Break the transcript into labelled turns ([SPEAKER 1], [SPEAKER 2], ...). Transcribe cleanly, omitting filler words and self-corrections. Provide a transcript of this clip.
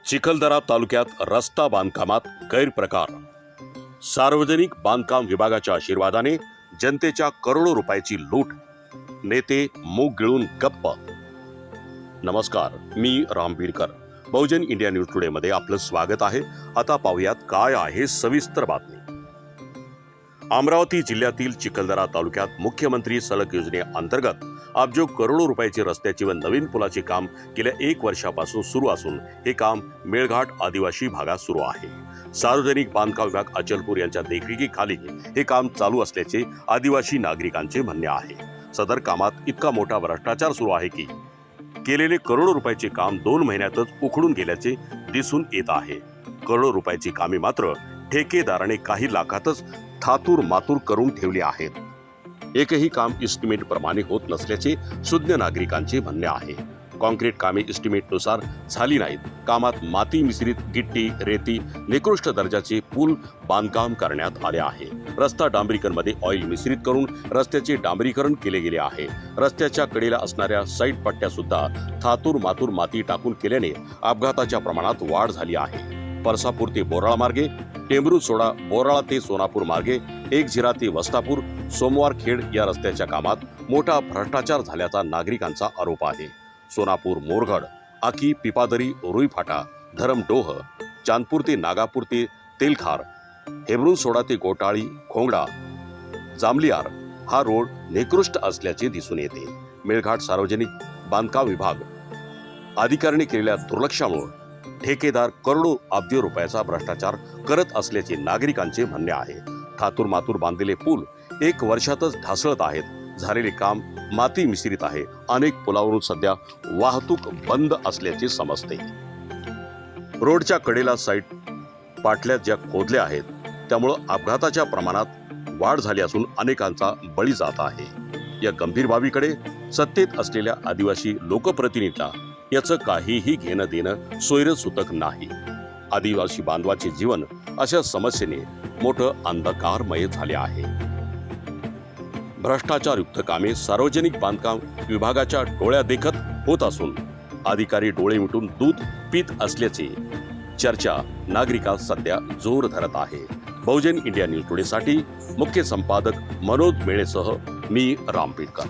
[SPEAKER 1] चिखलदरा तालुक्यात रस्ता बांधकामात गैरप्रकार। सार्वजनिक बांधकाम विभागाच्या आशीर्वादाने जनतेच्या करोडो रुपयाची लूट। नेते मूग गिळून गप्प। नमस्कार, मी राम बीडकर। बहुजन इंडिया न्यूज टुडे मध्ये आपलं स्वागत आहे। आता पाहूयात काय आहे सविस्तर बातमी। अमरावती जिल्ह्यातील चिखलदरा तालुक्यात मुख्यमंत्री सडक योजनेअंतर्गत अब्जो करोडो रुपयाचे रस्त्याचे व नवीन पुलाचे काम गेल्या 1 वर्षापासून सुरू असून हे काम मेळघाट आदिवासी भागात सुरू आहे। सार्वजनिक बांधकाम विभाग अचलपूर यांच्या देखरेखीखाली हे काम चालू असल्याचे आदिवासी नागरिकांचे म्हणणे आहे। सदर कामात इतका मोठा भ्रष्टाचार सुरू आहे की केलेले करोडो रुपयाचे काम 2 महिन्यातच उखडून गेल्याचे दिसून येत आहे। करोडो रुपयाची कामे मात्र ठेकेदाराने काही लाखातच थातूर मातूर करून ठेवली आहेत। एकही काम इस्टिमेट प्रमाणे होत नसल्याचे सुज्ञ नागरिकांचे म्हणणे आहे। कॉन्क्रीट कामे इस्टिमेटनुसार झाली नाहीत। कामात माती मिश्रित गिट्टी, रेती, निकृष्ट दर्जाचे पूल बांधकाम करण्यात आले आहे। रस्ता डांबरीकरणमध्ये ऑइल मिश्रित करून रस्त्याचे डांबरीकरण केले गेले आहे। रस्त्याच्या कडेला असणाऱ्या साईड पट्ट्या सुद्धा थातूर मातूर माती टाकून केल्याने अपघाताच्या प्रमाणात वाढ झाली आहे। परसापूर ते बोराळा मार्गे, टेंभरू सोडा बोराळा ते सोनापूर मार्गे, 1 ते वस्तापूर, सोमवार खेड या रस्त्याच्या कामात मोठा भ्रष्टाचार झाल्याचा नागरिकांचा आरोप आहे। सोनापूर मोरगड, आकी पिपादरी, रुईफाटा, धरमडोह, चांदपूर ते नागापूर ते तेलखार, हेमरून सोडा ते गोटाळी, खोंगडा, जांभलियार हा रोड निकृष्ट असल्याचे दिसून येते। मेळघाट सार्वजनिक बांधकाम विभाग अधिकाऱ्यांनी केलेल्या दुर्लक्षामुळे ठेकेदार करोडो अब्ज रुपयाचा भ्रष्टाचार करत असल्याचे नागरिकांचे म्हणणे आहे। थातूर मातूर बांधलेले पूल 1 वर्षातच ढासळत आहेत। झालेले काम माती मिश्रित आहे। अनेक पुलावरून सध्या वाहतूक बंद असल्याचे समजते। रोडच्या कडेला साईड पाटल्या ज्या खोदल्या आहेत त्यामुळे अपघाताच्या प्रमाणात वाढ झाली असून अनेकांचा बळी जात आहे। या गंभीर बाबीकडे सत्तेत असलेल्या आदिवासी लोकप्रतिनिधींना याचं काहीही घेणं देणं सोयरसुतक नाही। आदिवासी बांधवाचे जीवन अशा समस्येने मोठं अंधकारमय झाले आहे। भ्रष्टाचारयुक्त कामे सार्वजनिक बांधकाम विभागाच्या डोळ्यादेखत होत असून अधिकारी डोळे मिटून दूध पीत असल्याची चर्चा नागरिकात सध्या जोर धरत आहे। बहुजन इंडिया न्यूज टुडे साठी मुख्य संपादक मनोज मेळेसह मी राम बीडकर।